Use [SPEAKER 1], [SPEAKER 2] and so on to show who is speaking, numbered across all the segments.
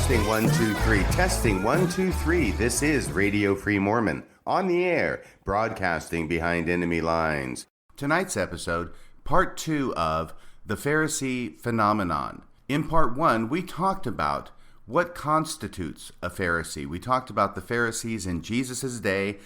[SPEAKER 1] Testing 1, 2, 3. Testing 1, 2, 3. This is Radio Free Mormon, on the air, broadcasting behind enemy lines. Tonight's episode, part 2 of the Pharisee Phenomenon. In part 1, we talked about what constitutes a Pharisee. We talked about the Pharisees in Jesus' day,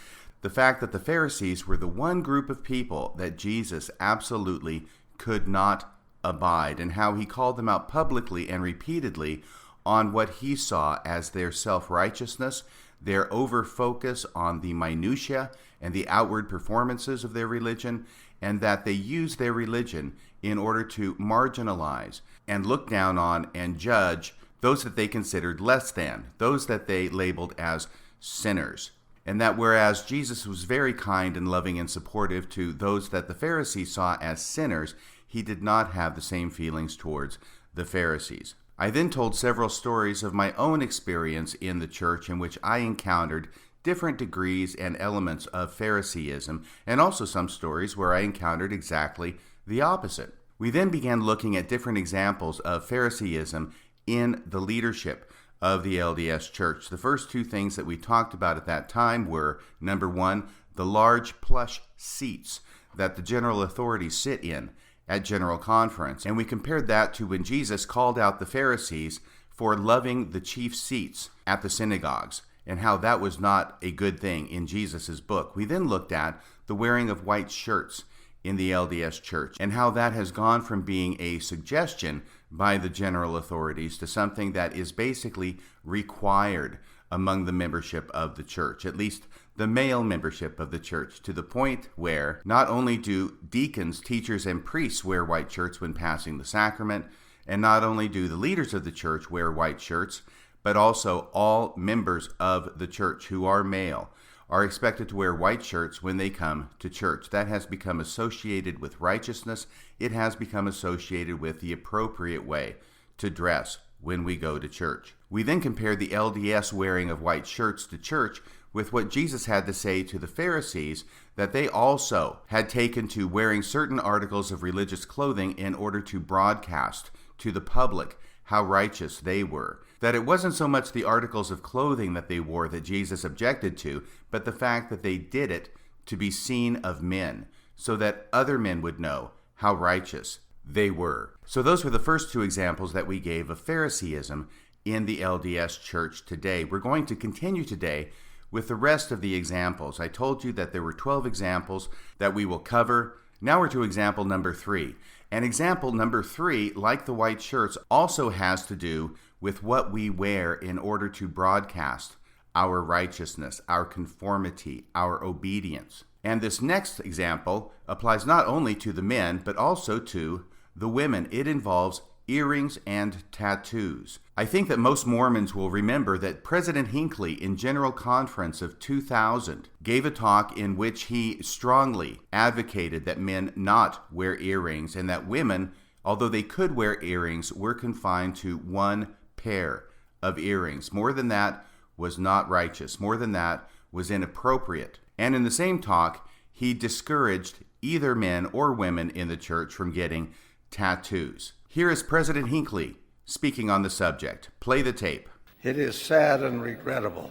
[SPEAKER 1] the fact that the Pharisees were the one group of people that Jesus absolutely could not abide, and how he called them out publicly and repeatedly on what he saw as their self-righteousness, their over-focus on the minutiae and the outward performances of their religion, and that they used their religion in order to marginalize and look down on and judge those that they considered less than, those that they labeled as sinners. And that whereas Jesus was very kind and loving and supportive to those that the Pharisees saw as sinners, he did not have the same feelings towards the Pharisees. I then told several stories of my own experience in the church in which I encountered different degrees and elements of Phariseeism, and also some stories where I encountered exactly the opposite. We then began looking at different examples of Phariseeism in the leadership of the LDS Church. The first two things that we talked about at that time were, number one, the large plush seats that the general authorities sit in at General Conference. And we compared that to when Jesus called out the Pharisees for loving the chief seats at the synagogues, and how that was not a good thing in Jesus' book. We then looked at the wearing of white shirts in the LDS Church, and how that has gone from being a suggestion by the general authorities to something that is basically required among the membership of the church, at least the male membership of the church, to the point where not only do deacons, teachers, and priests wear white shirts when passing the sacrament, and not only do the leaders of the church wear white shirts, but also all members of the church who are male are expected to wear white shirts when they come to church. That has become associated with righteousness. It has become associated with the appropriate way to dress when we go to church. We then compared the LDS wearing of white shirts to church with what Jesus had to say to the Pharisees, that they also had taken to wearing certain articles of religious clothing in order to broadcast to the public how righteous they were. That it wasn't so much the articles of clothing that they wore that Jesus objected to, but the fact that they did it to be seen of men, so that other men would know how righteous they were. So those were the first two examples that we gave of Phariseeism in the LDS Church today. We're going to continue today with the rest of the examples. I told you that there were 12 examples that we will cover. Now we're to example number 3. And example number 3, like the white shirts, also has to do with what we wear in order to broadcast our righteousness, our conformity, our obedience. And this next example applies not only to the men, but also to the women. It involves earrings and tattoos. I think that most Mormons will remember that President Hinckley in General Conference of 2000 gave a talk in which he strongly advocated that men not wear earrings, and that women, although they could wear earrings, were confined to one pair of earrings. More than that was not righteous. More than that was inappropriate. And in the same talk, he discouraged either men or women in the church from getting tattoos. Here is President Hinckley speaking on the subject. Play the tape.
[SPEAKER 2] It is sad and regrettable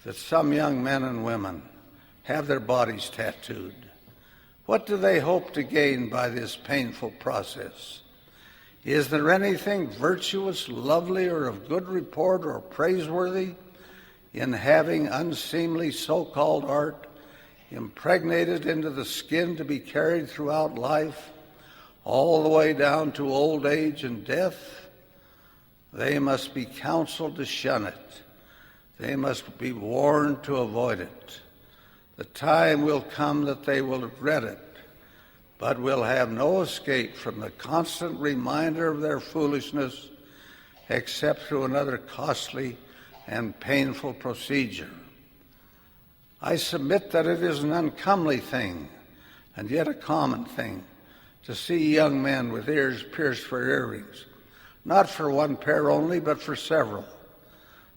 [SPEAKER 2] that some young men and women have their bodies tattooed. What do they hope to gain by this painful process? Is there anything virtuous, lovely, or of good report or praiseworthy in having unseemly so-called art impregnated into the skin to be carried throughout life, all the way down to old age and death? They must be counseled to shun it. They must be warned to avoid it. The time will come that they will regret it, but will have no escape from the constant reminder of their foolishness, except through another costly and painful procedure. I submit that it is an uncomely thing, and yet a common thing, to see young men with ears pierced for earrings, not for one pair only, but for several.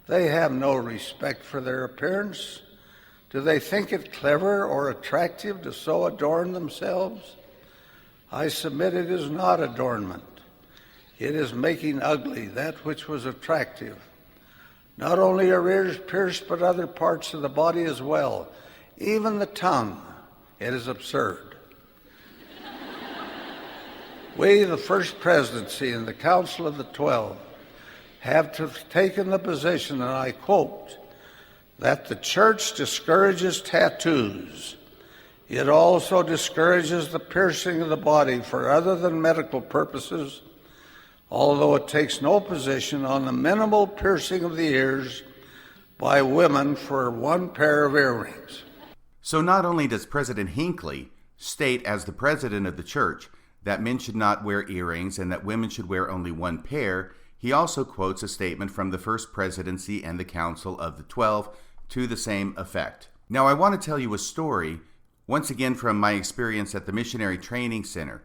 [SPEAKER 2] They have no respect for their appearance. Do they think it clever or attractive to so adorn themselves? I submit it is not adornment. It is making ugly that which was attractive Not only are ears pierced, but other parts of the body as well, even the tongue. It is absurd. We, the First Presidency and the Council of the 12, have taken the position, and I quote, that the Church discourages tattoos. It also discourages the piercing of the body for other than medical purposes, although it takes no position on the minimal piercing of the ears by women for one pair of earrings.
[SPEAKER 1] So not only does President Hinckley state as the president of the church that men should not wear earrings and that women should wear only one pair, he also quotes a statement from the First Presidency and the Council of the 12 to the same effect. Now I want to tell you a story, once again from my experience at the Missionary Training Center,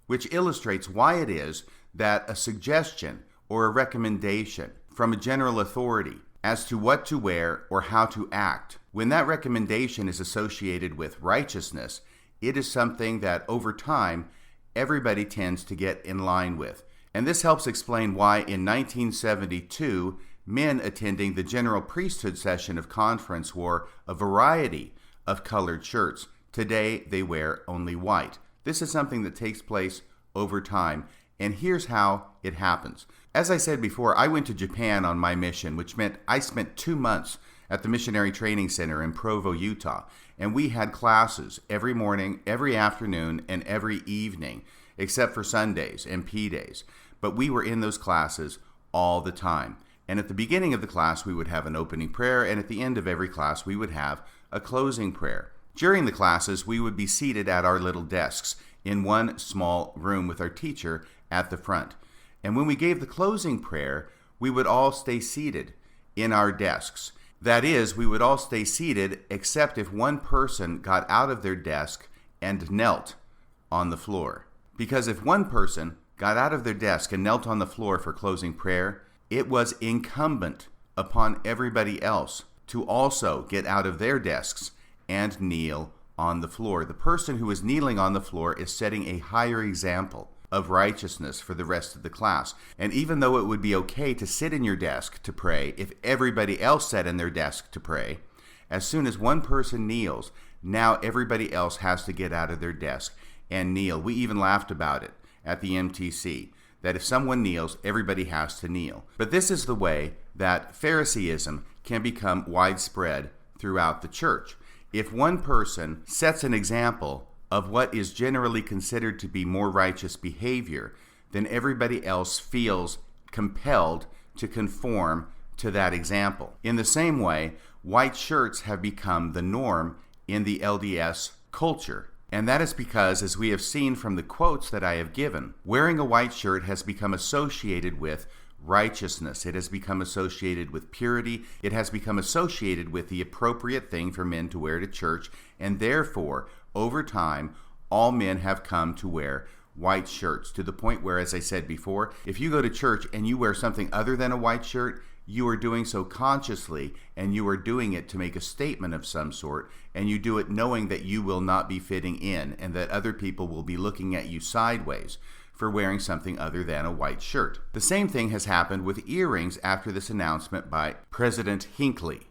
[SPEAKER 1] which illustrates why it is that a suggestion or a recommendation from a general authority as to what to wear or how to act, when that recommendation is associated with righteousness, it is something that over time everybody tends to get in line with. And this helps explain why in 1972, men attending the general priesthood session of conference wore a variety of colored shirts. Today, they wear only white. This is something that takes place over time, and here's how it happens. As I said before, I went to Japan on my mission, which meant I spent 2 months at the Missionary Training Center in Provo, Utah, and we had classes every morning, every afternoon, and every evening, except for Sundays and P days. But we were in those classes all the time. And at the beginning of the class, we would have an opening prayer, and at the end of every class, we would have a closing prayer. During the classes, we would be seated at our little desks in one small room with our teacher at the front. And when we gave the closing prayer, we would all stay seated in our desks. That is, we would all stay seated except if one person got out of their desk and knelt on the floor. Because if one person got out of their desk and knelt on the floor for closing prayer, it was incumbent upon everybody else to also get out of their desks and kneel on the floor. The person who is kneeling on the floor is setting a higher example of righteousness for the rest of the class. And even though it would be okay to sit in your desk to pray if everybody else sat in their desk to pray, as soon as one person kneels, now everybody else has to get out of their desk and kneel. We even laughed about it at the MTC, that if someone kneels, everybody has to kneel. But this is the way that Phariseeism can become widespread throughout the church. If one person sets an example of what is generally considered to be more righteous behavior, then everybody else feels compelled to conform to that example. In the same way, white shirts have become the norm in the LDS culture. And that is because, as we have seen from the quotes that I have given, wearing a white shirt has become associated with righteousness. It has become associated with purity. It has become associated with the appropriate thing for men to wear to church. And therefore, over time, all men have come to wear white shirts, to the point where, as I said before, if you go to church and you wear something other than a white shirt, you are doing so consciously, and you are doing it to make a statement of some sort, and you do it knowing that you will not be fitting in and that other people will be looking at you sideways for wearing something other than a white shirt. The same thing has happened with earrings after this announcement by President Hinckley,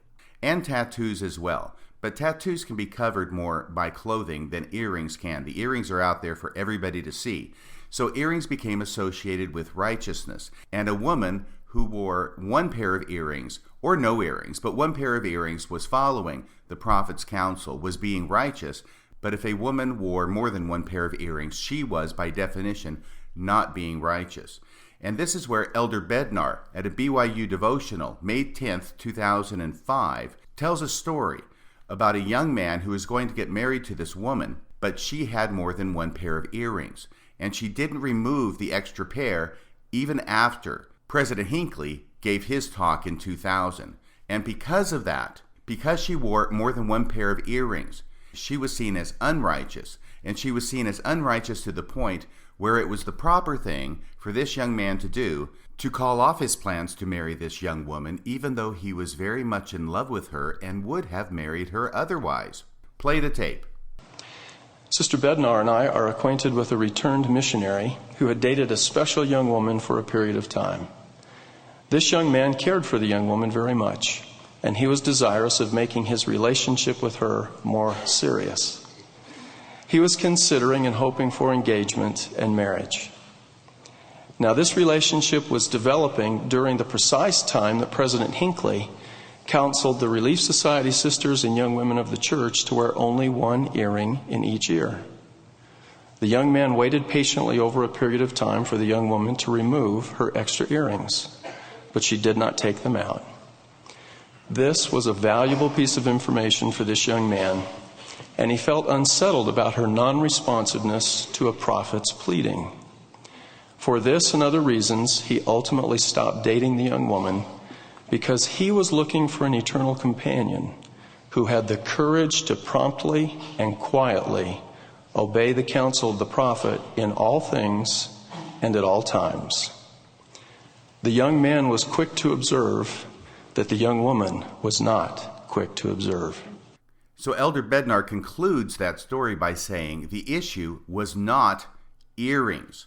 [SPEAKER 1] and tattoos as well. But tattoos can be covered more by clothing than earrings can. The earrings are out there for everybody to see. So earrings became associated with righteousness, and a woman who wore one pair of earrings, or no earrings, but one pair of earrings, was following the prophet's counsel, was being righteous. But if a woman wore more than one pair of earrings, she was, by definition, not being righteous. And this is where Elder Bednar, at a BYU devotional, May 10th, 2005, tells a story about a young man who is going to get married to this woman, but she had more than one pair of earrings, and she didn't remove the extra pair even after President Hinckley gave his talk in 2000. And because of that, because she wore more than one pair of earrings, she was seen as unrighteous, and she was seen as unrighteous to the point where it was the proper thing for this young man to do to call off his plans to marry this young woman, even though he was very much in love with her and would have married her otherwise. Play the tape.
[SPEAKER 3] Sister Bednar and I are acquainted with a returned missionary who had dated a special young woman for a period of time. This young man cared for the young woman very much, and he was desirous of making his relationship with her more serious. He was considering and hoping for engagement and marriage. Now, this relationship was developing during the precise time that President Hinckley counseled the Relief Society sisters and young women of the church to wear only one earring in each ear. The young man waited patiently over a period of time for the young woman to remove her extra earrings, but she did not take them out. This was a valuable piece of information for this young man, and he felt unsettled about her non-responsiveness to a prophet's pleading. For this and other reasons, he ultimately stopped dating the young woman because he was looking for an eternal companion who had the courage to promptly and quietly obey the counsel of the prophet in all things and at all times. The young man was quick to observe that the young woman was not quick to observe.
[SPEAKER 1] So Elder Bednar concludes that story by saying the issue was not earrings.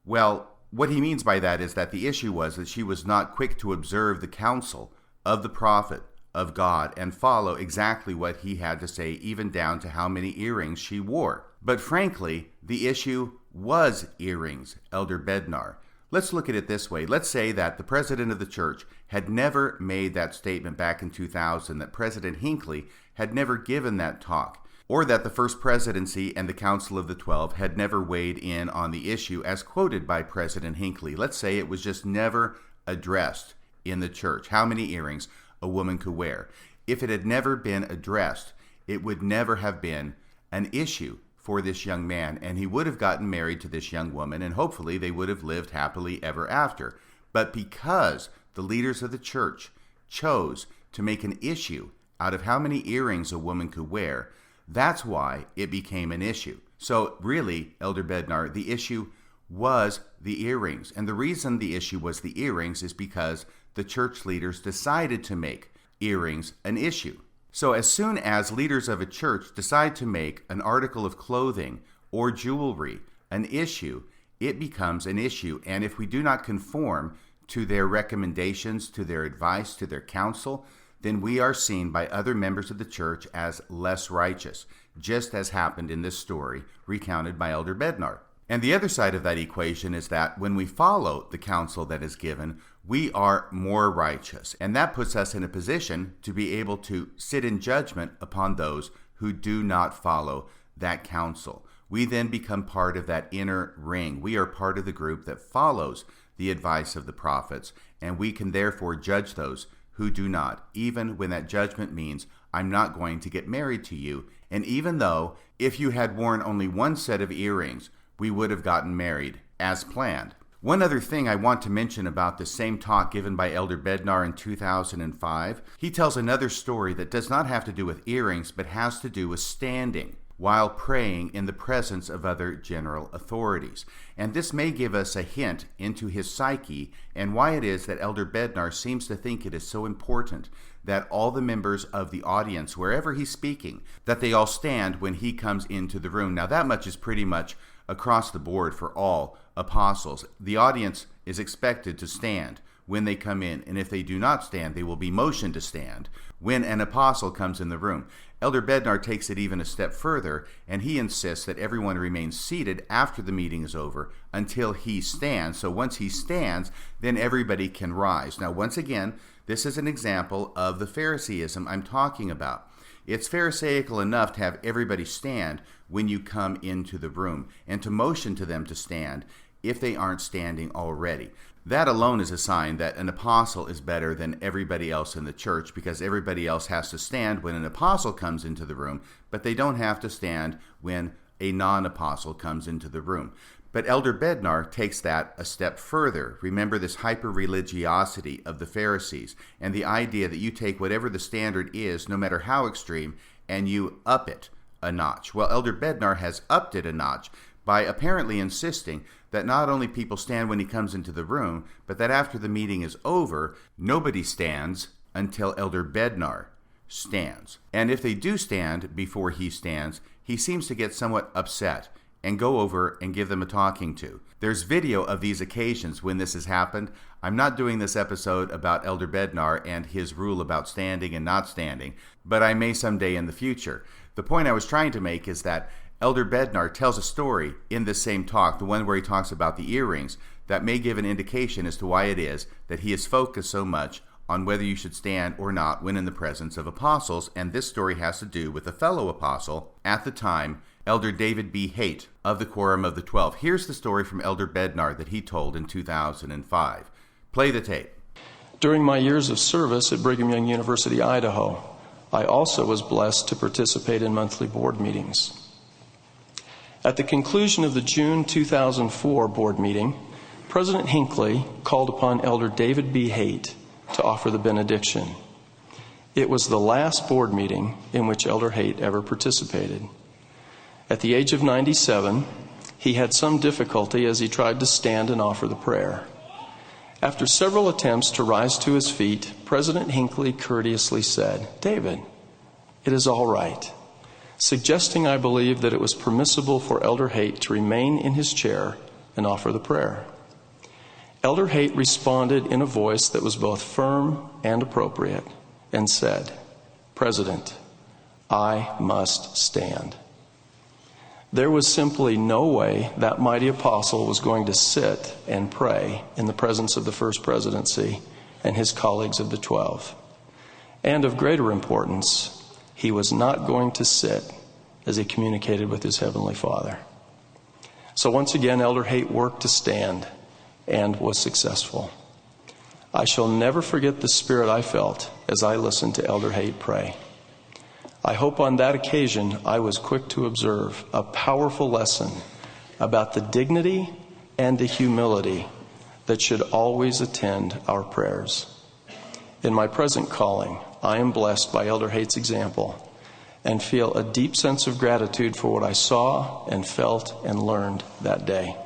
[SPEAKER 1] Well, what he means by that is that the issue was that she was not quick to observe the counsel of the prophet of God and follow exactly what he had to say, even down to how many earrings she wore. But frankly, the issue was earrings, Elder Bednar. Let's look at it this way. Let's say that the president of the church had never made that statement back in 2000, that President Hinckley had never given that talk, or that the First Presidency and the Council of the 12 had never weighed in on the issue as quoted by President Hinckley. Let's say it was just never addressed in the church, how many earrings a woman could wear. If it had never been addressed, it would never have been an issue for this young man, and he would have gotten married to this young woman, and hopefully they would have lived happily ever after. But because the leaders of the church chose to make an issue out of how many earrings a woman could wear, that's why it became an issue. So really, Elder Bednar, the issue was the earrings. And the reason the issue was the earrings is because the church leaders decided to make earrings an issue. So as soon as leaders of a church decide to make an article of clothing or jewelry an issue, it becomes an issue. And if we do not conform to their recommendations, to their advice, to their counsel, then we are seen by other members of the church as less righteous, just as happened in this story recounted by Elder Bednar. And the other side of that equation is that when we follow the counsel that is given, we are more righteous. And that puts us in a position to be able to sit in judgment upon those who do not follow that counsel. We then become part of that inner ring. We are part of the group that follows the advice of the prophets, and we can therefore judge those who do not, even when that judgment means I'm not going to get married to you. And even though if you had worn only one set of earrings, we would have gotten married as planned. One other thing I want to mention about the same talk given by Elder Bednar in 2005, he tells another story that does not have to do with earrings, but has to do with standing while praying in the presence of other general authorities. And this may give us a hint into his psyche and why it is that Elder Bednar seems to think it is so important that all the members of the audience, wherever he's speaking, that they all stand when he comes into the room. Now that much is pretty much across the board for all apostles. The audience is expected to stand when they come in, and if they do not stand, they will be motioned to stand when an apostle comes in the room. Elder Bednar takes it even a step further, and he insists that everyone remains seated after the meeting is over until he stands. So once he stands, then everybody can rise. Now, once again, this is an example of the Phariseeism I'm talking about. It's pharisaical enough to have everybody stand when you come into the room and to motion to them to stand if they aren't standing already. That alone is a sign that an apostle is better than everybody else in the church, because everybody else has to stand when an apostle comes into the room, but they don't have to stand when a non-apostle comes into the room. But Elder Bednar takes that a step further. Remember this hyper-religiosity of the Pharisees and the idea that you take whatever the standard is, no matter how extreme, and you up it a notch. Well, Elder Bednar has upped it a notch by apparently insisting that not only people stand when he comes into the room, but that after the meeting is over, nobody stands until Elder Bednar stands. And if they do stand before he stands, he seems to get somewhat upset and go over and give them a talking to. There's video of these occasions when this has happened. I'm not doing this episode about Elder Bednar and his rule about standing and not standing, but I may someday in the future. The point I was trying to make is that Elder Bednar tells a story in this same talk, the one where he talks about the earrings, that may give an indication as to why it is that he is focused so much on whether you should stand or not when in the presence of apostles, and this story has to do with a fellow apostle at the time, Elder David B. Haight of the Quorum of the 12. Here's the story from Elder Bednar that he told in 2005. Play the tape.
[SPEAKER 3] During my years of service at Brigham Young University, Idaho, I also was blessed to participate in monthly board meetings. At the conclusion of the June 2004 board meeting, President Hinckley called upon Elder David B. Haight to offer the benediction. It was the last board meeting in which Elder Haight ever participated. At the age of 97, he had some difficulty as he tried to stand and offer the prayer. After several attempts to rise to his feet, President Hinckley courteously said, "David, it is all right," suggesting, I believe, that it was permissible for Elder Haight to remain in his chair and offer the prayer. Elder Haight responded in a voice that was both firm and appropriate and said, "President, I must stand." There was simply no way that mighty apostle was going to sit and pray in the presence of the First Presidency and his colleagues of the 12. And of greater importance, he was not going to sit as he communicated with his Heavenly Father. So once again, Elder Haight worked to stand and was successful. I shall never forget the spirit I felt as I listened to Elder Haight pray. I hope on that occasion I was quick to observe a powerful lesson about the dignity and the humility that should always attend our prayers. In my present calling, I am blessed by Elder Haight's example and feel a deep sense of gratitude for what I saw and felt and learned that day.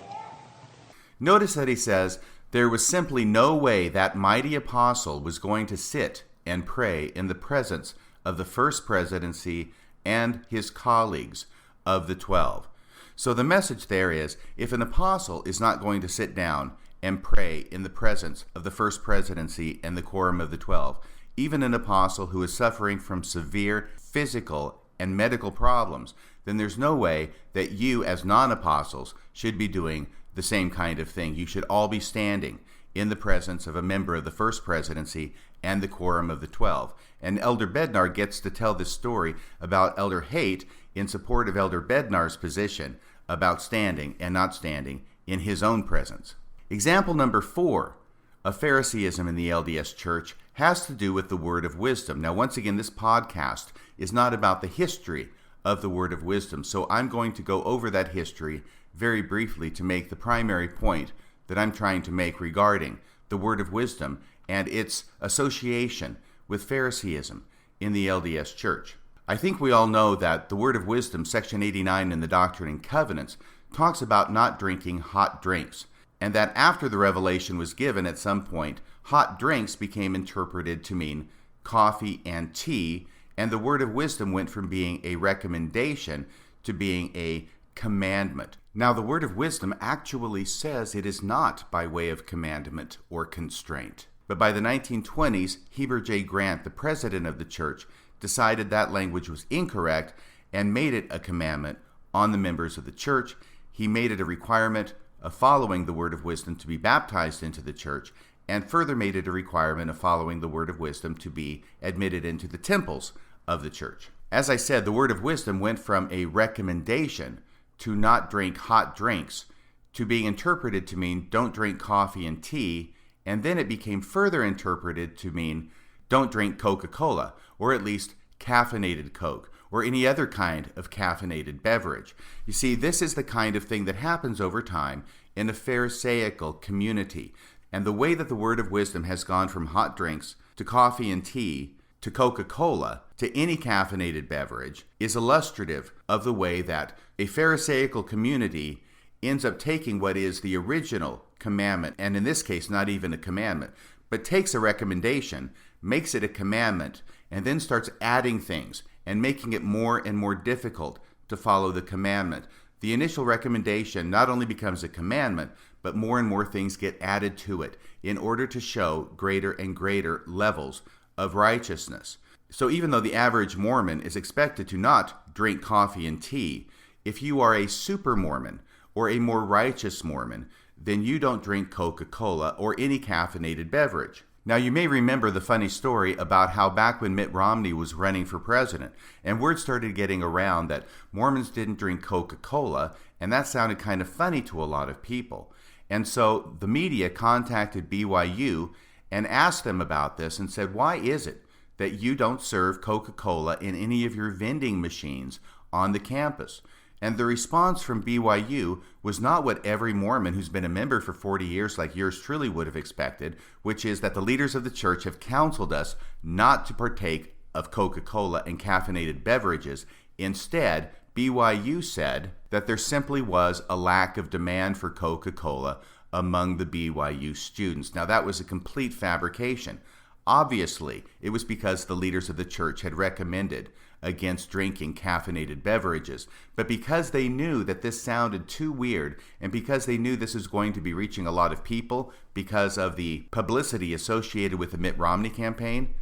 [SPEAKER 1] Notice that he says, there was simply no way that mighty apostle was going to sit and pray in the presence of the First Presidency and his colleagues of the 12. So the message there is, if an apostle is not going to sit down and pray in the presence of the First Presidency and the Quorum of the 12, even an apostle who is suffering from severe physical and medical problems, then there's no way that you as non-apostles should be doing the same kind of thing. You should all be standing in the presence of a member of the First Presidency and the Quorum of the 12. And Elder Bednar gets to tell this story about Elder Haight in support of Elder Bednar's position about standing and not standing in his own presence. Example number 4 of Phariseeism in the LDS Church has to do with the word of wisdom. Now, once again, this podcast is not about the history of the word of wisdom, so I'm going to go over that history very briefly to make the primary point that I'm trying to make regarding the word of wisdom and its association with Phariseeism in the LDS Church. I think we all know that the word of wisdom, section 89 in the Doctrine and Covenants, talks about not drinking hot drinks, and that after the revelation was given at some point, hot drinks became interpreted to mean coffee and tea, and the word of wisdom went from being a recommendation to being a commandment. Now, the word of wisdom actually says it is not by way of commandment or constraint. But by the 1920s, Heber J. Grant, the president of the church, decided that language was incorrect and made it a commandment on the members of the church. He made it a requirement of following the word of wisdom to be baptized into the church, and further made it a requirement of following the word of wisdom to be admitted into the temples of the church. As I said, the word of wisdom went from a recommendation to not drink hot drinks to being interpreted to mean don't drink coffee and tea, and then it became further interpreted to mean don't drink Coca-Cola, or at least caffeinated Coke, or any other kind of caffeinated beverage. You see, this is the kind of thing that happens over time in a pharisaical community. And the way that the word of wisdom has gone from hot drinks to coffee and tea to Coca-Cola to any caffeinated beverage is illustrative of the way that a pharisaical community ends up taking what is the original commandment, and in this case, not even a commandment, but takes a recommendation, makes it a commandment, and then starts adding things and making it more and more difficult to follow the commandment. the initial recommendation not only becomes a commandment, but more and more things get added to it in order to show greater and greater levels of righteousness. So even though the average Mormon is expected to not drink coffee and tea, if you are a super Mormon or a more righteous Mormon, then you don't drink Coca-Cola or any caffeinated beverage. Now, you may remember the funny story about how back when Mitt Romney was running for president, and word started getting around that Mormons didn't drink Coca-Cola, and that sounded kind of funny to a lot of people. And so the media contacted BYU and asked them about this and said, why is it that you don't serve Coca-Cola in any of your vending machines on the campus? And the response from BYU was not what every Mormon who's been a member for 40 years like yours truly would have expected, which is that the leaders of the church have counseled us not to partake of Coca-Cola and caffeinated beverages. Instead, BYU said that there simply was a lack of demand for Coca-Cola among the BYU students. Now, that was a complete fabrication. Obviously, it was because the leaders of the church had recommended against drinking caffeinated beverages. But because they knew that this sounded too weird, and because they knew this was going to be reaching a lot of people because of the publicity associated with the Mitt Romney campaign,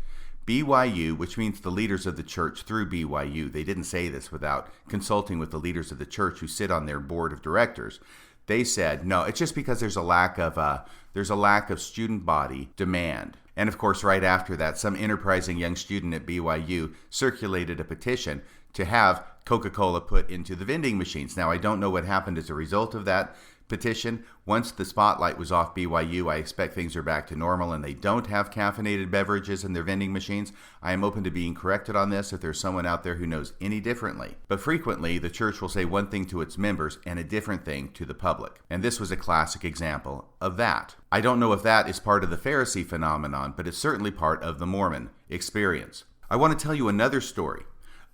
[SPEAKER 1] BYU, which means the leaders of the church through BYU, they didn't say this without consulting with the leaders of the church who sit on their board of directors, they said, no, it's just because there's a lack of student body demand. And of course, right after that, some enterprising young student at BYU circulated a petition to have Coca-Cola put into the vending machines. Now, I don't know what happened as a result of that petition. Once the spotlight was off BYU, I expect things are back to normal and they don't have caffeinated beverages in their vending machines. I am open to being corrected on this if there's someone out there who knows any differently. But frequently, the church will say one thing to its members and a different thing to the public. And this was a classic example of that. I don't know if that is part of the Pharisee phenomenon, but it's certainly part of the Mormon experience. I want to tell you another story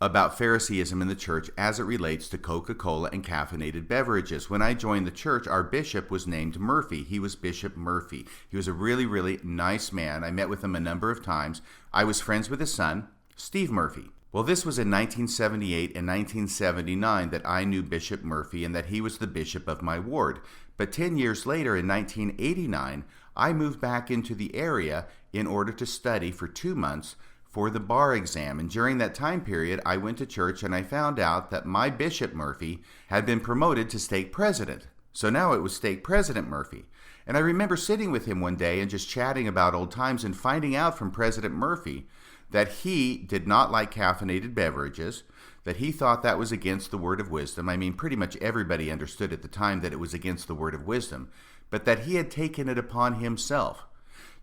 [SPEAKER 1] about Phariseeism in the church as it relates to Coca-Cola and caffeinated beverages. When I joined the church, our bishop was named Murphy. He was Bishop Murphy. He was a really, really nice man. I met with him a number of times. I was friends with his son, Steve Murphy. Well, this was in 1978 and 1979 that I knew Bishop Murphy and that he was the bishop of my ward. But 10 years later, in 1989, I moved back into the area in order to study for 2 months for the bar exam. And during that time period, I went to church and I found out that my Bishop Murphy had been promoted to stake president. So now it was stake president Murphy. And I remember sitting with him one day and just chatting about old times and finding out from President Murphy that he did not like caffeinated beverages, that he thought that was against the word of wisdom. I mean, pretty much everybody understood at the time that it was against the word of wisdom, but that he had taken it upon himself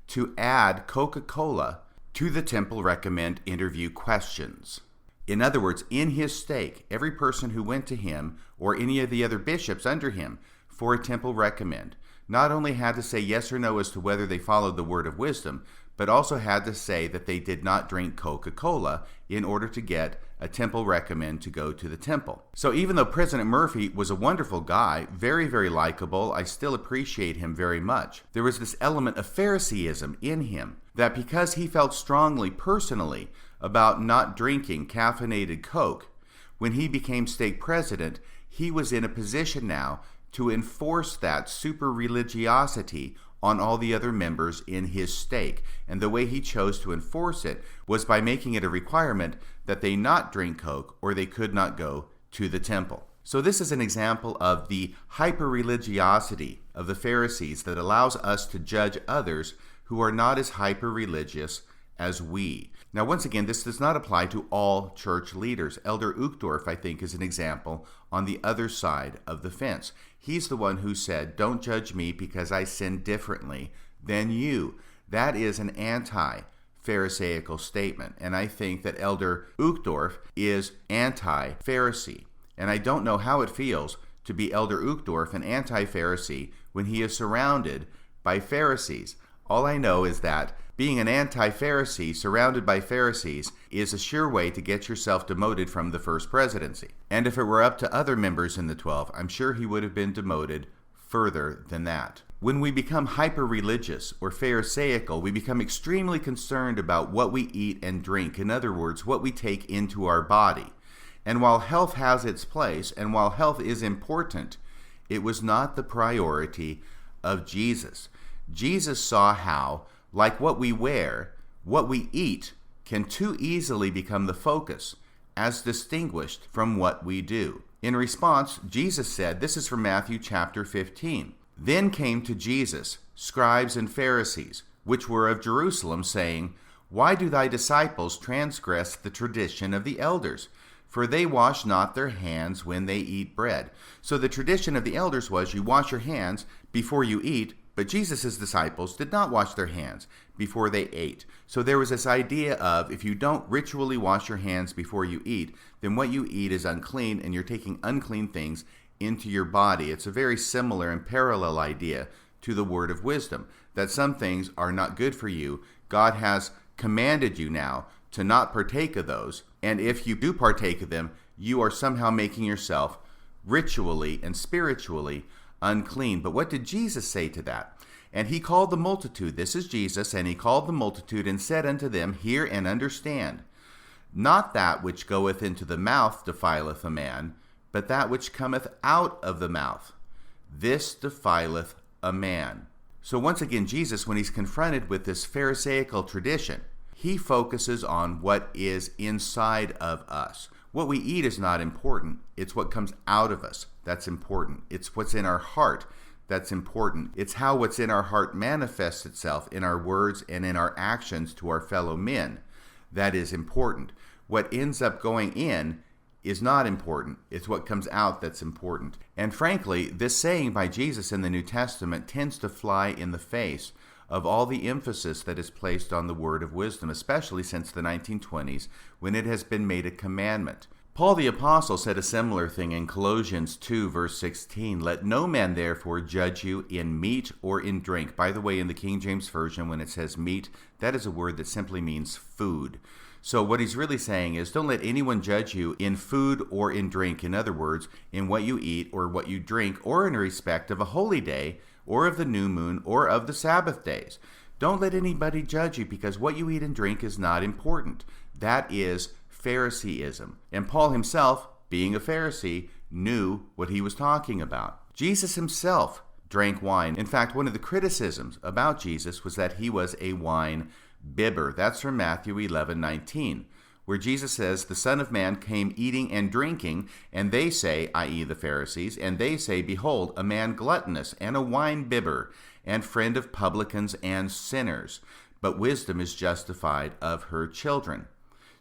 [SPEAKER 1] to add Coca-Cola to the temple recommend interview questions. In other words, in his stake, every person who went to him or any of the other bishops under him for a temple recommend not only had to say yes or no as to whether they followed the word of wisdom, but also had to say that they did not drink Coca-Cola in order to get a temple recommend to go to the temple. So even though President Murphy was a wonderful guy, very, very likable, I still appreciate him very much. There was this element of Phariseeism in him, that because he felt strongly personally about not drinking caffeinated Coke, when he became stake president, he was in a position now to enforce that super religiosity on all the other members in his stake. And the way he chose to enforce it was by making it a requirement that they not drink Coke or they could not go to the temple. So this is an example of the hyper-religiosity of the Pharisees that allows us to judge others who are not as hyper-religious as we. Now, once again, this does not apply to all church leaders. Elder Uchtdorf, I think, is an example on the other side of the fence. He's the one who said, "Don't judge me because I sin differently than you." That is an anti-Pharisaical statement, and I think that Elder Uchtdorf is anti-Pharisee. And I don't know how it feels to be Elder Uchtdorf, an anti-Pharisee, when he is surrounded by Pharisees. All I know is that being an anti-Pharisee surrounded by Pharisees is a sure way to get yourself demoted from the first presidency. And if it were up to other members in the 12, I'm sure he would have been demoted further than that. When we become hyper-religious or pharisaical, we become extremely concerned about what we eat and drink. In other words, what we take into our body. And while health has its place, and while health is important, it was not the priority of Jesus. Jesus saw how, like what we wear, what we eat can too easily become the focus, as distinguished from what we do. In response, Jesus said, this is from Matthew chapter 15, "Then came to Jesus scribes and Pharisees, which were of Jerusalem, saying, Why do thy disciples transgress the tradition of the elders? For they wash not their hands when they eat bread." So the tradition of the elders was you wash your hands before you eat, but Jesus' disciples did not wash their hands before they ate. So there was this idea of if you don't ritually wash your hands before you eat, then what you eat is unclean and you're taking unclean things into your body. It's a very similar and parallel idea to the word of wisdom, that some things are not good for you. God has commanded you now to not partake of those, and if you do partake of them, you are somehow making yourself ritually and spiritually unclean. But what did Jesus say to that? "And he called the multitude," this is Jesus, "and he called the multitude and said unto them, Hear and understand. Not that which goeth into the mouth defileth a man, but that which cometh out of the mouth, this defileth a man." So once again, Jesus, when he's confronted with this pharisaical tradition, he focuses on what is inside of us. What we eat is not important. It's what comes out of us that's important. It's what's in our heart that's important. It's how what's in our heart manifests itself in our words and in our actions to our fellow men that is important. What ends up going in is not important. It's what comes out that's important. And frankly, this saying by Jesus in the New Testament tends to fly in the face of all the emphasis that is placed on the word of wisdom, especially since the 1920s, when it has been made a commandment. Paul the Apostle said a similar thing in Colossians 2, verse 16, "Let no man therefore judge you in meat or in drink." By the way, in the King James Version, when it says meat, that is a word that simply means food. So what he's really saying is, don't let anyone judge you in food or in drink. In other words, in what you eat or what you drink, or in respect of a holy day, or of the new moon, or of the Sabbath days. Don't let anybody judge you, because what you eat and drink is not important. That is Phariseeism. And Paul himself, being a Pharisee, knew what he was talking about. Jesus himself drank wine. In fact, one of the criticisms about Jesus was that he was a wine bibber. That's from Matthew 11:19, where Jesus says, "The Son of Man came eating and drinking, and they say," i.e. the Pharisees, "and they say, Behold, a man gluttonous and a wine bibber, and friend of publicans and sinners. But wisdom is justified of her children."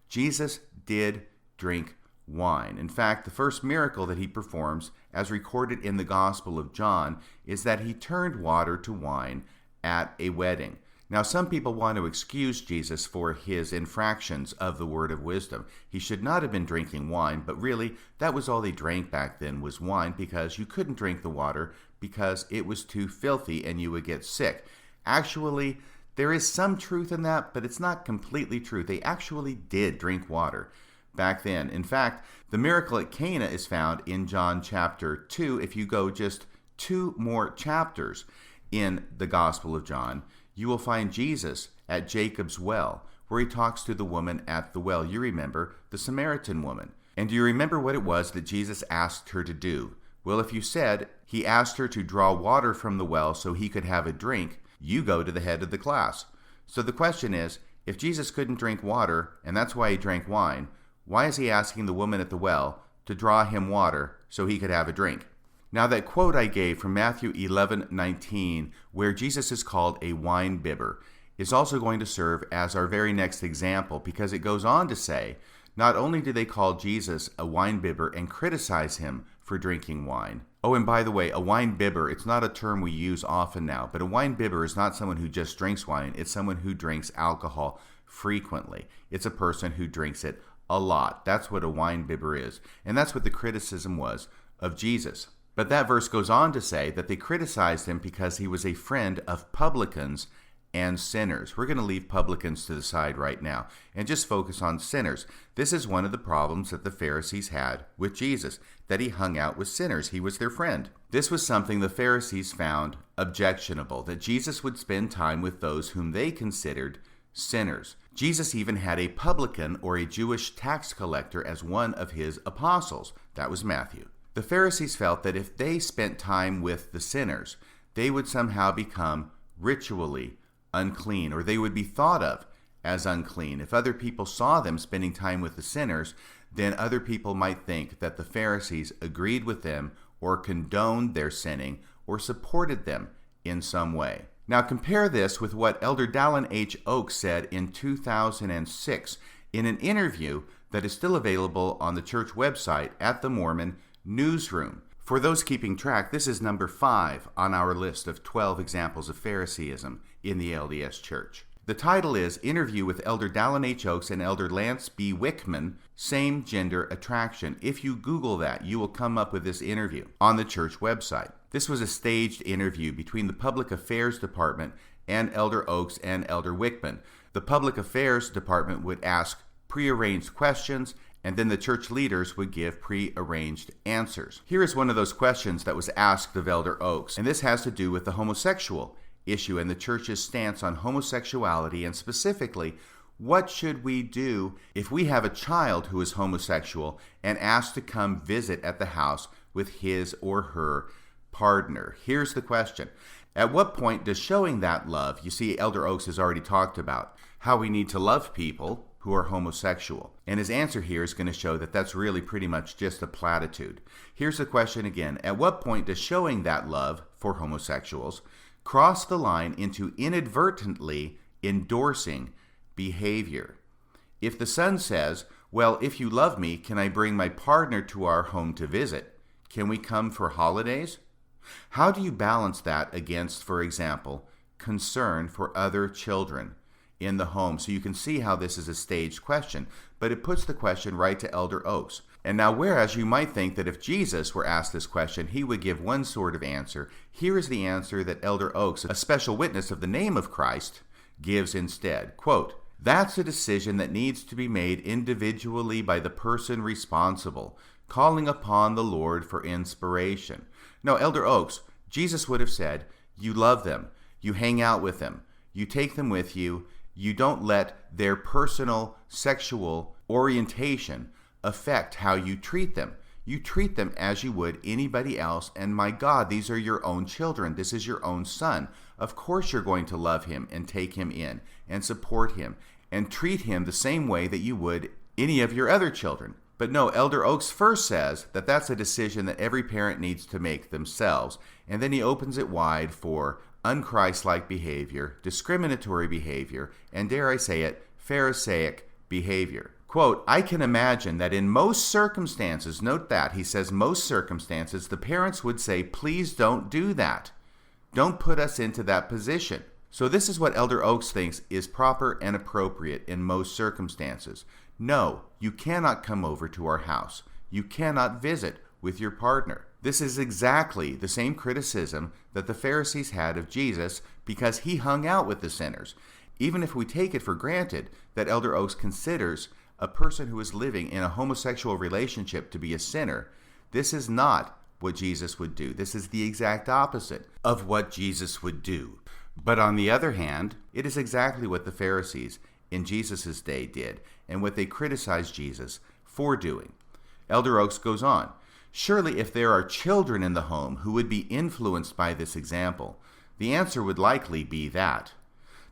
[SPEAKER 1] Jesus did drink wine. In fact, the first miracle that he performs, as recorded in the Gospel of John, is that he turned water to wine at a wedding. Now, some people want to excuse Jesus for his infractions of the word of wisdom. He should not have been drinking wine, but really, that was all they drank back then was wine, because you couldn't drink the water because it was too filthy and you would get sick. Actually, there is some truth in that, but it's not completely true. They actually did drink water back then. In fact, the miracle at Cana is found in John chapter 2. If you go just 2 more chapters in the Gospel of John, you will find Jesus at Jacob's well, where he talks to the woman at the well. You remember the Samaritan woman. And do you remember what it was that Jesus asked her to do? Well, if you said he asked her to draw water from the well so he could have a drink, you go to the head of the class. So the question is, if Jesus couldn't drink water, and that's why he drank wine, why is he asking the woman at the well to draw him water so he could have a drink? Now, that quote I gave from Matthew 11:19, where Jesus is called a wine bibber, is also going to serve as our very next example, because it goes on to say, not only do they call Jesus a wine bibber and criticize him for drinking wine. Oh, and by the way, a wine bibber, it's not a term we use often now, but a wine bibber is not someone who just drinks wine. It's someone who drinks alcohol frequently. It's a person who drinks it a lot. That's what a wine bibber is. And that's what the criticism was of Jesus. But that verse goes on to say that they criticized him because he was a friend of publicans and sinners. We're going to leave publicans to the side right now and just focus on sinners. This is one of the problems that the Pharisees had with Jesus, that he hung out with sinners. He was their friend. This was something the Pharisees found objectionable, that Jesus would spend time with those whom they considered sinners. Jesus even had a publican or a Jewish tax collector as one of his apostles. That was Matthew. The Pharisees felt that if they spent time with the sinners, they would somehow become ritually unclean, or they would be thought of as unclean. If other people saw them spending time with the sinners, then other people might think that the Pharisees agreed with them or condoned their sinning or supported them in some way. Now compare this with what Elder Dallin H. Oaks said in 2006 in an interview that is still available on the church website at the Mormon Newsroom. For those keeping track, this is number 5 on our list of 12 examples of Phariseeism in the LDS Church. The title is Interview with Elder Dallin H. Oaks and Elder Lance B. Wickman, Same Gender Attraction. If you Google that, you will come up with this interview on the church website. This was a staged interview between the Public Affairs Department and Elder Oaks and Elder Wickman. The Public Affairs Department would ask prearranged questions, and then the church leaders would give prearranged answers. Here is one of those questions that was asked of Elder Oaks, and this has to do with the homosexual issue and the church's stance on homosexuality, and specifically, what should we do if we have a child who is homosexual and asked to come visit at the house with his or her partner? Here's the question. At what point does showing that love, you see, Elder Oaks has already talked about how we need to love people who are homosexual. And his answer here is going to show that that's really pretty much just a platitude. Here's the question again. At what point does showing that love for homosexuals cross the line into inadvertently endorsing behavior? If the son says, well, if you love me, can I bring my partner to our home to visit? Can we come for holidays? How do you balance that against, for example, concern for other children in the home? So you can see how this is a staged question, but it puts the question right to Elder Oaks. And now, whereas you might think that if Jesus were asked this question, he would give one sort of answer, here is the answer that Elder Oaks, a special witness of the name of Christ, gives instead. Quote, that's a decision that needs to be made individually by the person responsible, calling upon the Lord for inspiration. No, Elder Oaks, Jesus would have said, you love them, you hang out with them, you take them with you, you don't let their personal sexual orientation affect how you treat them. You treat them as you would anybody else, and my God, these are your own children. This is your own son. Of course you're going to love him and take him in and support him and treat him the same way that you would any of your other children. But no, Elder Oaks first says that that's a decision that every parent needs to make themselves, and then he opens it wide for unchristlike behavior, discriminatory behavior, and dare I say it, Pharisaic behavior. Quote, I can imagine that in most circumstances, note that, he says most circumstances, the parents would say, please don't do that. Don't put us into that position. So this is what Elder Oaks thinks is proper and appropriate in most circumstances. No, you cannot come over to our house. You cannot visit with your partner. This is exactly the same criticism that the Pharisees had of Jesus because he hung out with the sinners. Even if we take it for granted that Elder Oaks considers a person who is living in a homosexual relationship to be a sinner, this is not what Jesus would do. This is the exact opposite of what Jesus would do. But on the other hand, it is exactly what the Pharisees in Jesus' day did and what they criticized Jesus for doing. Elder Oaks goes on, surely if there are children in the home who would be influenced by this example, the answer would likely be that.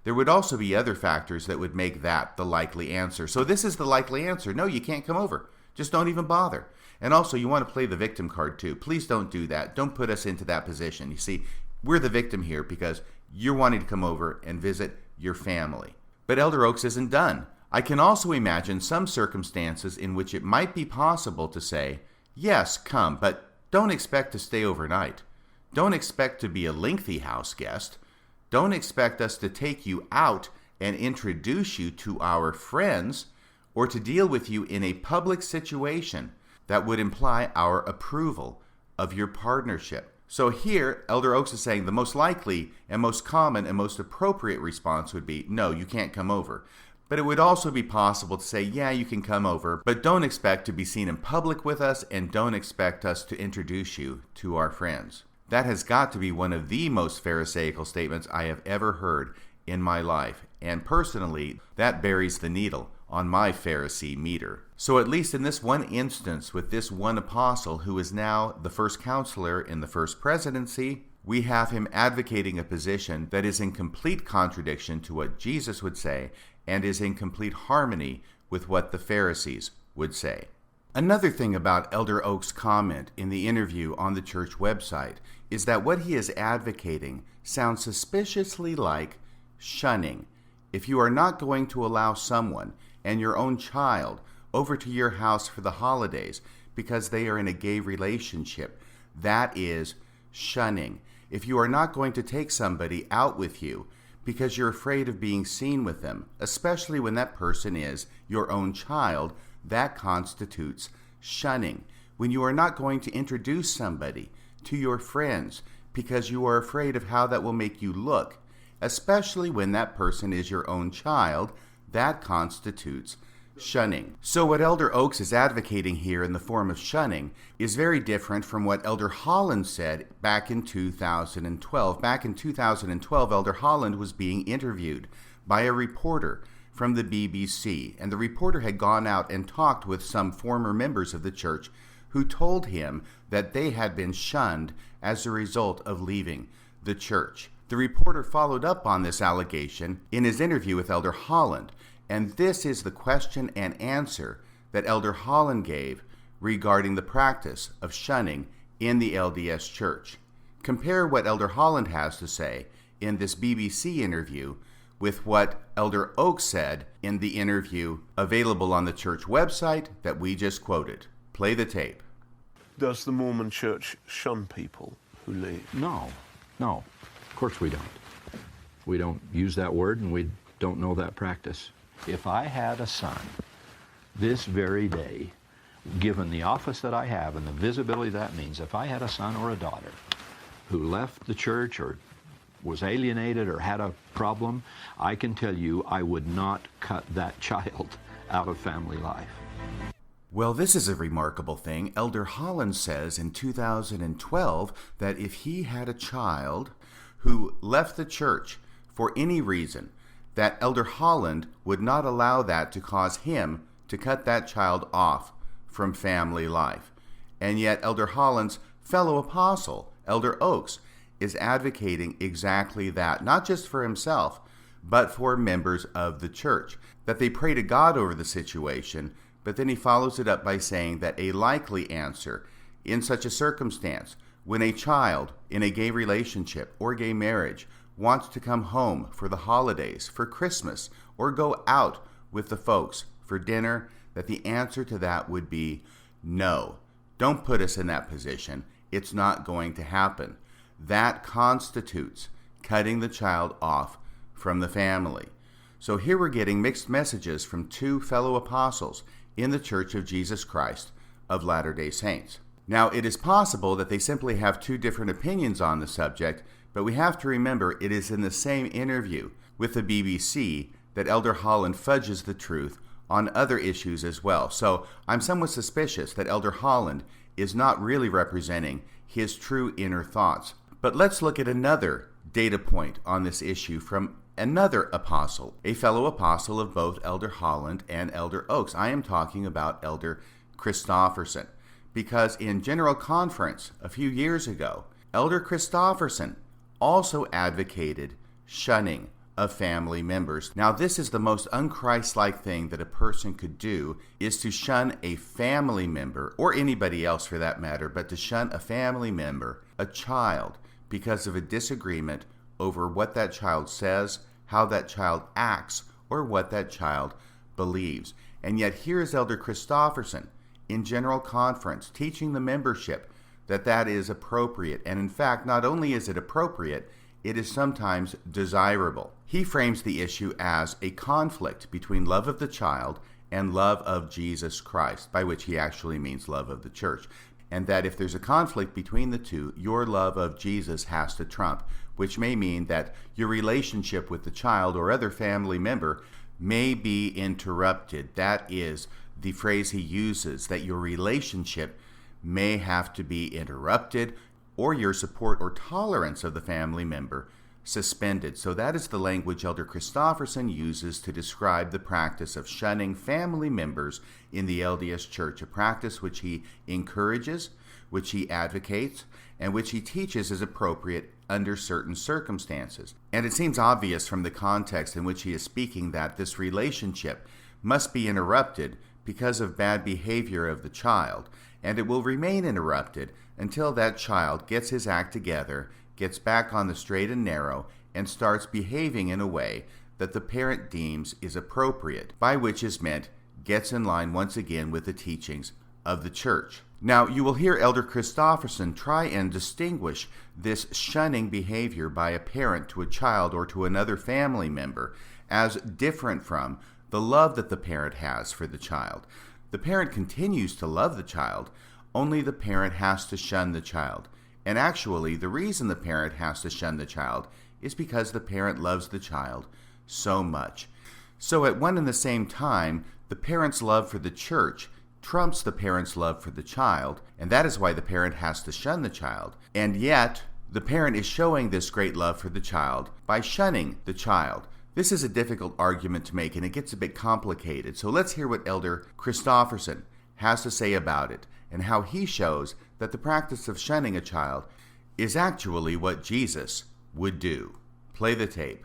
[SPEAKER 1] There would also be other factors that would make that the likely answer. So this is the likely answer. No, you can't come over. Just don't even bother. And also, you want to play the victim card too. Please don't do that. Don't put us into that position. You see, we're the victim here because you're wanting to come over and visit your family. But Elder Oaks isn't done. I can also imagine some circumstances in which it might be possible to say, yes, come, but don't expect to stay overnight. Don't expect to be a lengthy house guest. Don't expect us to take you out and introduce you to our friends or to deal with you in a public situation that would imply our approval of your partnership. So here, Elder Oaks is saying the most likely and most common and most appropriate response would be, no, you can't come over. But it would also be possible to say, yeah, you can come over, but don't expect to be seen in public with us and don't expect us to introduce you to our friends. That has got to be one of the most pharisaical statements I have ever heard in my life, and personally, that buries the needle on my Pharisee meter. So at least in this one instance with this one apostle who is now the first counselor in the first presidency, we have him advocating a position that is in complete contradiction to what Jesus would say and is in complete harmony with what the Pharisees would say. Another thing about Elder Oak's comment in the interview on the church website is that what he is advocating sounds suspiciously like shunning. If you are not going to allow someone and your own child over to your house for the holidays because they are in a gay relationship, that is shunning. If you are not going to take somebody out with you because you're afraid of being seen with them, especially when that person is your own child, that constitutes shunning. When you are not going to introduce somebody to your friends because you are afraid of how that will make you look, especially when that person is your own child, that constitutes shunning. So what Elder Oaks is advocating here in the form of shunning is very different from what Elder Holland said back in 2012. Back in 2012, Elder Holland was being interviewed by a reporter from the BBC, and the reporter had gone out and talked with some former members of the church who told him that they had been shunned as a result of leaving the church. The reporter followed up on this allegation in his interview with Elder Holland, and this is the question and answer that Elder Holland gave regarding the practice of shunning in the LDS Church. Compare what Elder Holland has to say in this BBC interview with what Elder Oaks said in the interview available on the church website that we just quoted. Play the tape.
[SPEAKER 4] Does the Mormon Church shun people who leave?
[SPEAKER 5] No. Of course we don't. We don't use that word, and we don't know that practice. If I had a son this very day, given the office that I have and the visibility that means, if I had a son or a daughter who left the church or was alienated or had a problem, I can tell you I would not cut that child out of family life.
[SPEAKER 1] Well, this is a remarkable thing. Elder Holland says in 2012 that if he had a child who left the church for any reason, that Elder Holland would not allow that to cause him to cut that child off from family life. And yet Elder Holland's fellow apostle, Elder Oaks, is advocating exactly that, not just for himself, but for members of the church, that they pray to God over the situation, but then he follows it up by saying that a likely answer in such a circumstance, when a child in a gay relationship or gay marriage wants to come home for the holidays, for Christmas, or go out with the folks for dinner, that the answer to that would be no. Don't put us in that position. It's not going to happen. That constitutes cutting the child off from the family. So here we're getting mixed messages from two fellow apostles in the Church of Jesus Christ of Latter-day Saints. Now, it is possible that they simply have two different opinions on the subject, but we have to remember it is in the same interview with the BBC that Elder Holland fudges the truth on other issues as well. So I'm somewhat suspicious that Elder Holland is not really representing his true inner thoughts. But let's look at another data point on this issue from another apostle, a fellow apostle of both Elder Holland and Elder Oaks. I am talking about Elder Christofferson, because in General Conference a few years ago, Elder Christofferson also advocated shunning of family members. Now, this is the most unchristlike thing that a person could do, is to shun a family member, or anybody else for that matter, but to shun a family member, a child, because of a disagreement over what that child says, how that child acts, or what that child believes. And yet here is Elder Christofferson in General Conference teaching the membership that that is appropriate. And in fact, not only is it appropriate, it is sometimes desirable. He frames the issue as a conflict between love of the child and love of Jesus Christ, by which he actually means love of the church. And that if there's a conflict between the two, your love of Jesus has to trump, which may mean that your relationship with the child or other family member may be interrupted. That is the phrase he uses, that your relationship may have to be interrupted, or your support or tolerance of the family member suspended. So that is the language Elder Christofferson uses to describe the practice of shunning family members in the LDS Church, a practice which he encourages, which he advocates, and which he teaches is appropriate under certain circumstances. And it seems obvious from the context in which he is speaking that this relationship must be interrupted because of bad behavior of the child, and it will remain interrupted until that child gets his act together, gets back on the straight and narrow, and starts behaving in a way that the parent deems is appropriate, by which is meant gets in line once again with the teachings of the church. Now, you will hear Elder Christofferson try and distinguish this shunning behavior by a parent to a child or to another family member as different from the love that the parent has for the child. The parent continues to love the child, only the parent has to shun the child. And actually, the reason the parent has to shun the child is because the parent loves the child so much. So at one and the same time, the parent's love for the church trumps the parent's love for the child, and that is why the parent has to shun the child. And yet, the parent is showing this great love for the child by shunning the child. This is a difficult argument to make, and it gets a bit complicated. So let's hear what Elder Christofferson has to say about it, and how he shows that the practice of shunning a child is actually what Jesus would do. Play the tape.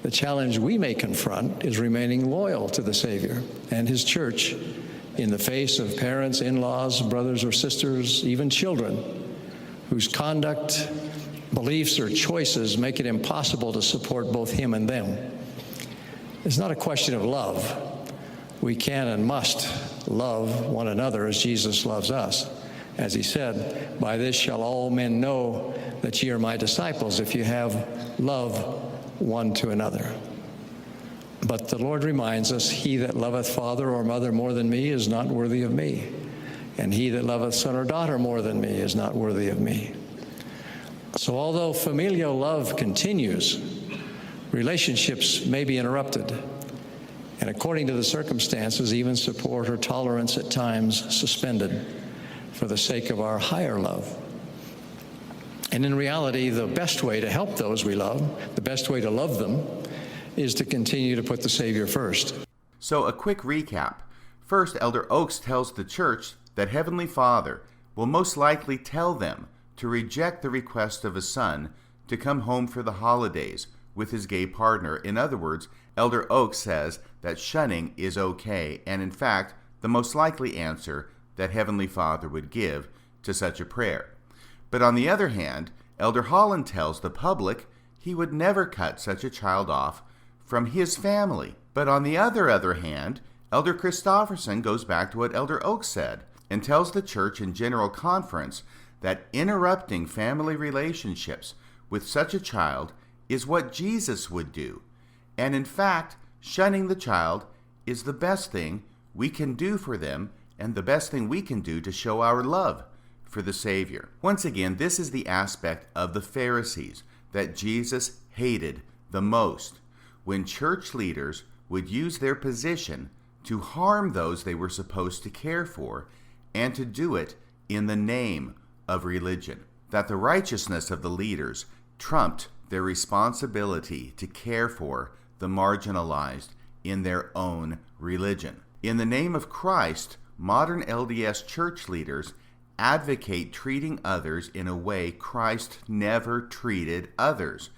[SPEAKER 6] The challenge we may confront is remaining loyal to the Savior and His church in the face of parents, in-laws, brothers or sisters, even children, whose conduct, beliefs, or choices make it impossible to support both Him and them. It's not a question of love. We can and must love one another as Jesus loves us. As He said, "By this shall all men know that ye are my disciples, if you have love one to another." But the Lord reminds us, "He that loveth father or mother more than me is not worthy of me, and he that loveth son or daughter more than me is not worthy of me." So although familial love continues, relationships may be interrupted, and according to the circumstances, even support or tolerance at times suspended for the sake of our higher love. And in reality, the best way to help those we love, the best way to love them, is to continue to put the Savior first.
[SPEAKER 1] So a quick recap. First, Elder Oaks tells the church that Heavenly Father will most likely tell them to reject the request of a son to come home for the holidays with his gay partner. In other words, Elder Oaks says that shunning is okay, and in fact, the most likely answer that Heavenly Father would give to such a prayer. But on the other hand, Elder Holland tells the public he would never cut such a child off from his family. But on the other hand, Elder Christofferson goes back to what Elder Oaks said and tells the church in general conference that interrupting family relationships with such a child is what Jesus would do. And in fact, shunning the child is the best thing we can do for them and the best thing we can do to show our love for the Savior. Once again, this is the aspect of the Pharisees that Jesus hated the most, when church leaders would use their position to harm those they were supposed to care for, and to do it in the name of religion. That the righteousness of the leaders trumped their responsibility to care for the marginalized in their own religion. In the name of Christ, modern LDS church leaders advocate treating others in a way Christ never treated others,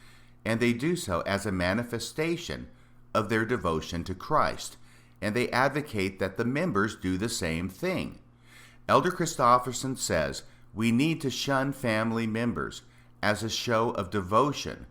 [SPEAKER 1] and they do so as a manifestation of their devotion to Christ, and they advocate that the members do the same thing. Elder Christofferson says we need to shun family members as a show of devotion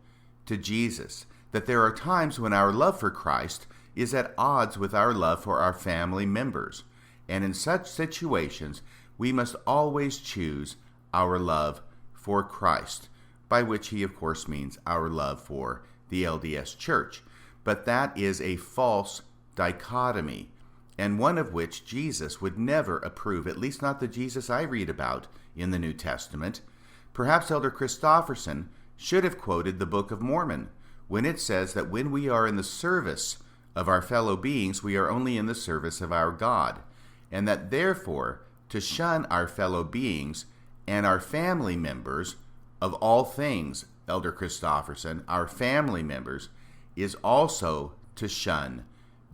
[SPEAKER 1] to Jesus, that there are times when our love for Christ is at odds with our love for our family members, and in such situations we must always choose our love for Christ, by which he of course means our love for the LDS Church. But that is a false dichotomy, and one of which Jesus would never approve, at least not the Jesus I read about in the New Testament. Perhaps Elder Christofferson should have quoted the Book of Mormon, when it says that when we are in the service of our fellow beings, we are only in the service of our God, and that therefore to shun our fellow beings and our family members of all things Elder Christofferson, our family members, is also to shun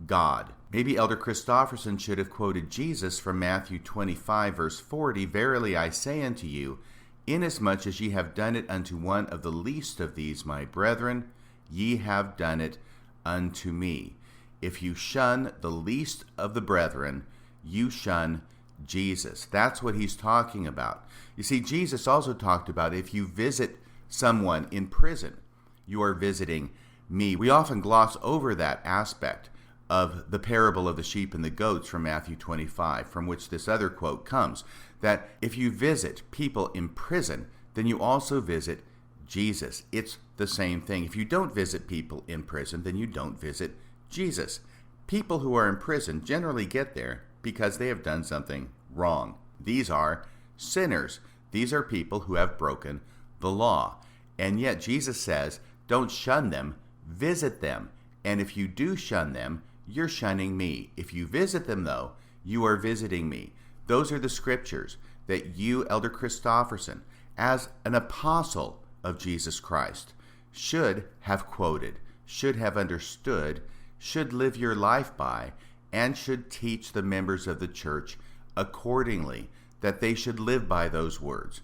[SPEAKER 1] God. Maybe Elder Christofferson should have quoted Jesus from Matthew 25, verse 40, "Verily I say unto you, inasmuch as ye have done it unto one of the least of these my brethren, ye have done it unto me." If you shun the least of the brethren, you shun Jesus. That's what he's talking about. You see, Jesus also talked about if you visit someone in prison, you are visiting me. We often gloss over that aspect of the parable of the sheep and the goats from Matthew 25, from which this other quote comes, that if you visit people in prison, then you also visit Jesus. It's the same thing. If you don't visit people in prison, then you don't visit Jesus. People who are in prison generally get there because they have done something wrong. These are sinners. These are people who have broken the law. And yet Jesus says, don't shun them, visit them. And if you do shun them, you're shunning me. If you visit them, though, you are visiting me. Those are the scriptures that you, Elder Christofferson, as an apostle of Jesus Christ, should have quoted, should have understood, should live your life by, and should teach the members of the church accordingly, that they should live by those words.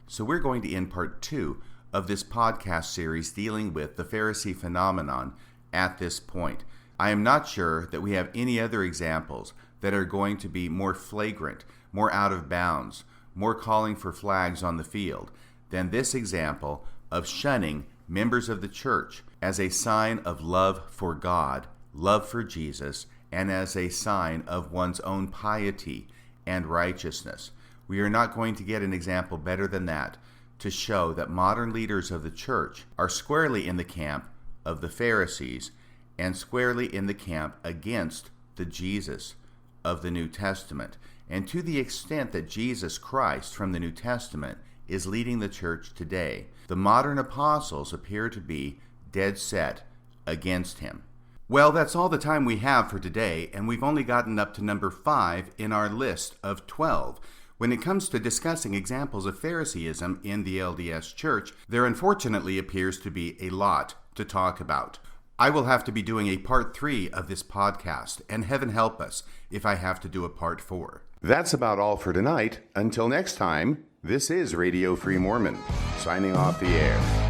[SPEAKER 1] So we're going to end part 2 of this podcast series dealing with the Pharisee Phenomenon at this point. I am not sure that we have any other examples that are going to be more flagrant, more out of bounds, more calling for flags on the field than this example of shunning members of the church as a sign of love for God, love for Jesus, and as a sign of one's own piety and righteousness. We are not going to get an example better than that to show that modern leaders of the church are squarely in the camp of the Pharisees and squarely in the camp against the Jesus of the New Testament. And to the extent that Jesus Christ from the New Testament is leading the church today, the modern apostles appear to be dead set against him. Well, that's all the time we have for today, and we've only gotten up to number 5 in our list of 12. When it comes to discussing examples of Phariseeism in the LDS Church, there unfortunately appears to be a lot to talk about. I will have to be doing a part 3 of this podcast, and heaven help us if I have to do a part 4.
[SPEAKER 7] That's about all for tonight. Until next time, this is Radio Free Mormon, signing off the air.